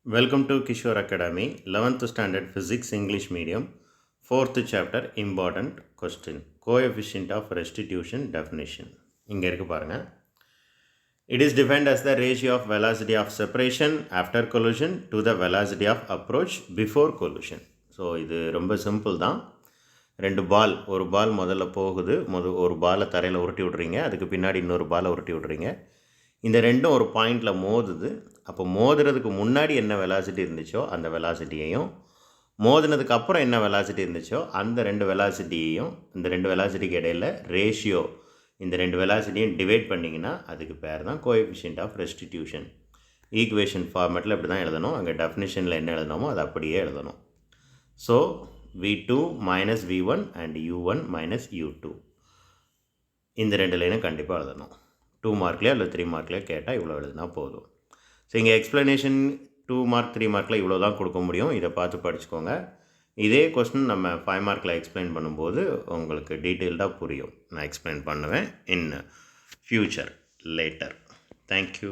Welcome to Kishore Academy, 11th Standard Physics English Medium, 4th Chapter, Important Question, Coefficient of Restitution Definition. இங்கே இருக்கு பாருங்க. It is defined as the ratio of velocity of separation after collision to the velocity of approach before collision. So இது ரொம்ப simple தான். ஒரு பால் முதல்ல போகுது, ஒரு பாலை தரையில் உருட்டி விட்றீங்க, அதுக்கு பின்னாடி இன்னொரு பாலை உருட்டி விட்றீங்க. இந்த ரெண்டும் ஒரு பாயிண்டில் மோதுது. அப்போ மோதுறதுக்கு முன்னாடி என்ன வெலாசிட்டி இருந்துச்சோ அந்த வெலாசிட்டியையும், மோதினதுக்கு அப்புறம் என்ன வெலாசிட்டி இருந்துச்சோ அந்த ரெண்டு வெலாசிட்டியையும், இந்த ரெண்டு வெலாசிட்டிக்கு இடையில் ரேஷியோ, இந்த ரெண்டு வெலாசிட்டியும் டிவைட் பண்ணிங்கன்னா அதுக்கு பேர் தான் கோஎஃபிஷியன்ட் ஆஃப் ரெஸ்டிடியூஷன். ஈக்குவேஷன் ஃபார்மேட்டில் இப்படி தான் எழுதணும். அங்கே டெஃபினிஷனில் என்ன எழுதணுமோ அது அப்படியே எழுதணும். So v2 minus v1 and u1 minus u2, இந்த ரெண்டு லைனும் கண்டிப்பாக எழுதணும். 2 மார்க்லேயோ இல்லை 3 மார்க்லேயோ கேட்டால் இவ்வளோ எழுதுனா போதும். ஸோ இங்கே எக்ஸ்ப்ளனேஷன் 2 மார்க் 3 மார்க்கில் இவ்வளோ தான் கொடுக்க முடியும். இதை பார்த்து படிச்சுக்கோங்க. இதே கொஸ்டின் நம்ம 5 மார்க்கில் எக்ஸ்பிளைன் பண்ணும்போது உங்களுக்கு டீட்டெயில்டாக புரியும். நான் எக்ஸ்பிளைன் பண்ணுவேன் இன் ஃப்யூச்சர் லேட்டர். தேங்க்யூ.